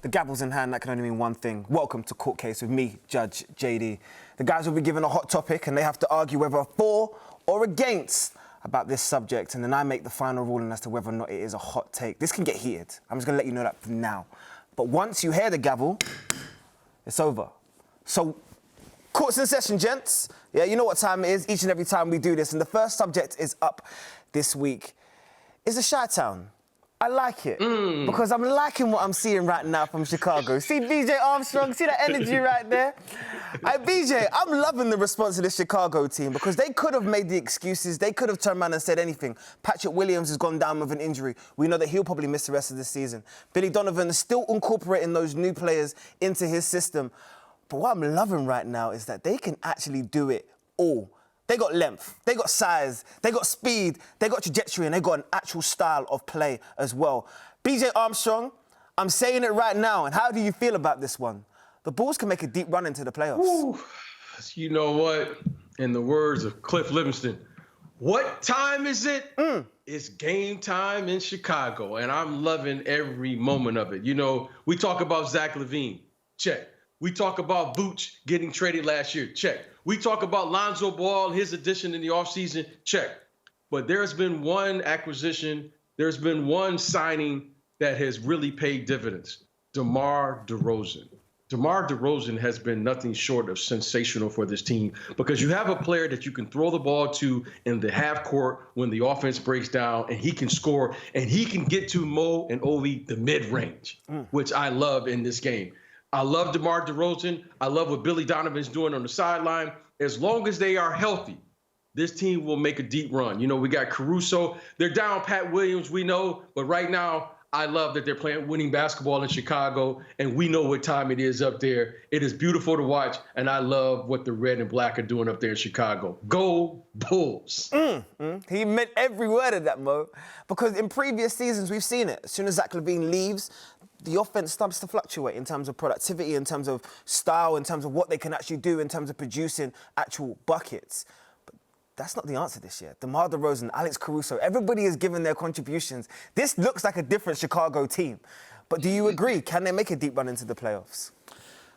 The gavel's in hand, that can only mean one thing. Welcome to Court Case with me, Judge Jaydee. The guys will be given a hot topic and they have to argue whether for or against about this subject, and then I make the final ruling as to whether or not it is a hot take. This can get heated. I'm just going to let you know that from now. But once you hear the gavel, it's over. So, court's in session, gents. Yeah, you know what time it is, each and every time we do this. And the first subject is up this week. It's a Chi-Town. I like it because I'm liking what I'm seeing right now from Chicago. See BJ Armstrong, see that energy right there? BJ, I'm loving the response of this Chicago team because they could have made the excuses. They could have turned around and said anything. Patrick Williams has gone down with an injury. We know that he'll probably miss the rest of the season. Billy Donovan is still incorporating those new players into his system. But what I'm loving right now is that they can actually do it all. They got length, they got size, they got speed, they got trajectory, and they got an actual style of play as well. BJ Armstrong, I'm saying it right now, and how do you feel about this one? The Bulls can make a deep run into the playoffs. Ooh, you know what? In the words of Cliff Livingston, what time is it? It's game time in Chicago, and I'm loving every moment of it. You know, we talk about Zach LaVine, check. We talk about Vooch getting traded last year, check. We talk about Lonzo Ball, his addition in the offseason, check. But there's been one acquisition, there's been one signing that has really paid dividends, DeMar DeRozan. DeMar DeRozan has been nothing short of sensational for this team because you have a player that you can throw the ball to in the half court when the offense breaks down, and he can score, and he can get to Mo and Ovie the mid-range, which I love in this game. I love DeMar DeRozan. I love what Billy Donovan's doing on the sideline. As long as they are healthy, this team will make a deep run. You know, we got Caruso. They're down Pat Williams, we know. But right now, I love that they're playing winning basketball in Chicago, and we know what time it is up there. It is beautiful to watch, and I love what the red and black are doing up there in Chicago. Go Bulls. He meant every word of that, Mo. Because in previous seasons, we've seen it. As soon as Zach LaVine leaves, the offense starts to fluctuate in terms of productivity, in terms of style, in terms of what they can actually do, in terms of producing actual buckets. But that's not the answer this year. DeMar DeRozan, Alex Caruso, everybody is giving their contributions. This looks like a different Chicago team. But do you agree? Can they make a deep run into the playoffs?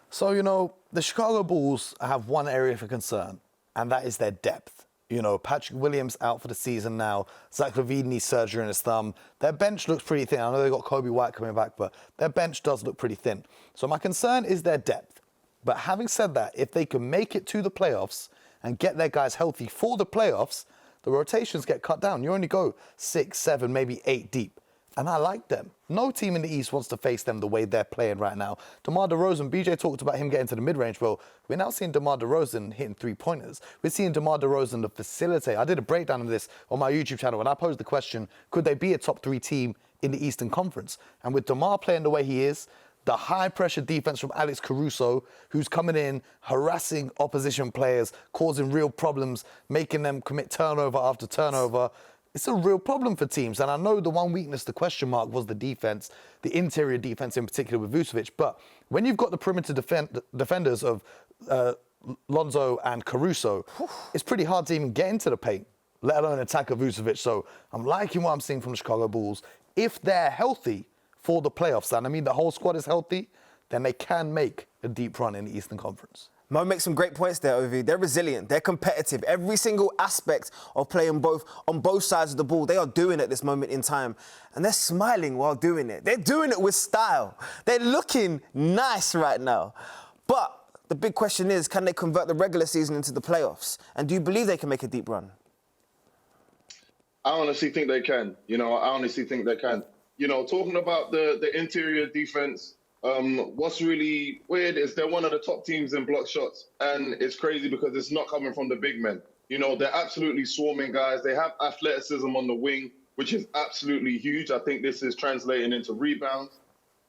So, you know, the Chicago Bulls have one area for concern, and that is their depth. You know, Patrick Williams out for the season now. Zach LaVine needs surgery on his thumb. Their bench looks pretty thin. I know they got Kobe White coming back, but their bench does look pretty thin. So my concern is their depth. But having said that, if they can make it to the playoffs and get their guys healthy for the playoffs, the rotations get cut down. You only go 6, 7, maybe 8 deep. And I like them. No team in the East wants to face them the way they're playing right now. DeMar DeRozan, BJ talked about him getting to the mid-range. Well, we're now seeing DeMar DeRozan hitting three-pointers. We're seeing DeMar DeRozan the facilitator. I did a breakdown of this on my YouTube channel, and I posed the question, could they be a top 3 team in the Eastern Conference? And with DeMar playing the way he is, the high-pressure defense from Alex Caruso, who's coming in, harassing opposition players, causing real problems, making them commit turnover after turnover, it's a real problem for teams. And I know the one weakness, the question mark, was the defense, the interior defense in particular with Vucevic. But when you've got the perimeter defenders of Lonzo and Caruso, it's pretty hard to even get into the paint, let alone attack a Vucevic. So I'm liking what I'm seeing from the Chicago Bulls. If they're healthy for the playoffs, and I mean the whole squad is healthy, then they can make a deep run in the Eastern Conference. Mo makes some great points there, Ovie. They're resilient. They're competitive. Every single aspect of playing on both sides of the ball, they are doing at this moment in time. And they're smiling while doing it. They're doing it with style. They're looking nice right now. But the big question is, can they convert the regular season into the playoffs? And do you believe they can make a deep run? I honestly think they can. You know, I honestly think they can. You know, talking about the interior defense, what's really weird is they're one of the top teams in block shots. And it's crazy because it's not coming from the big men. You know, they're absolutely swarming guys. They have athleticism on the wing, which is absolutely huge. I think this is translating into rebounds,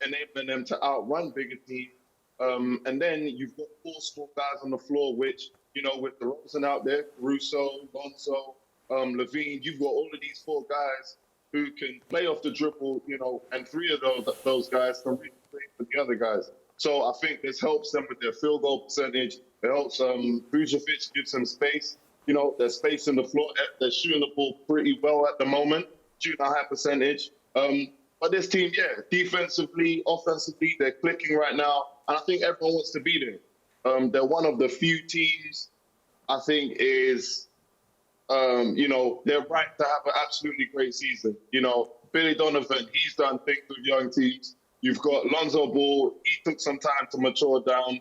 enabling them to outrun bigger teams. And then you've got 4 small guys on the floor, which, you know, with DeRozan out there, Caruso, Lonzo, LaVine, you've got all of these 4 guys who can play off the dribble, you know, and 3 of those guys can really play for the other guys. So I think this helps them with their field goal percentage. It helps Vucevic gives them space. You know, there's space in the floor. They're shooting the ball pretty well at the moment, shooting a high percentage. But But this team, yeah, defensively, offensively, they're clicking right now. And I think everyone wants to be there. They're one of the few teams I think is, they're right to have an absolutely great season. Billy Donovan, he's done things with young teams. You've got Lonzo Ball, he took some time to mature down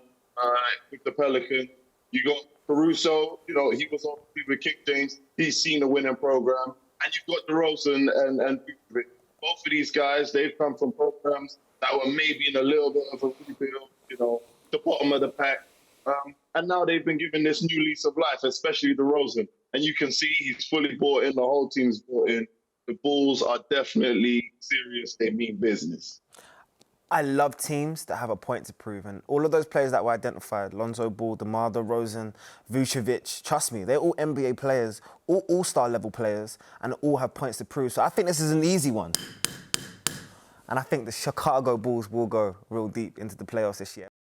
with the Pelicans. You got Caruso, he was obviously with King James. He's seen a winning program. And you've got DeRozan and Vucevic. Both of these guys, they've come from programs that were maybe in a little bit of a rebuild, the bottom of the pack. And now they've been given this new lease of life, especially DeRozan. And you can see he's fully bought in. The whole team's bought in. The Bulls are definitely serious. They mean business. I love teams that have a point to prove. And all of those players that were identified, Lonzo Ball, DeMar DeRozan, Vucevic, trust me, they're all NBA players, all all-star level players, and all have points to prove. So I think this is an easy one. And I think the Chicago Bulls will go real deep into the playoffs this year.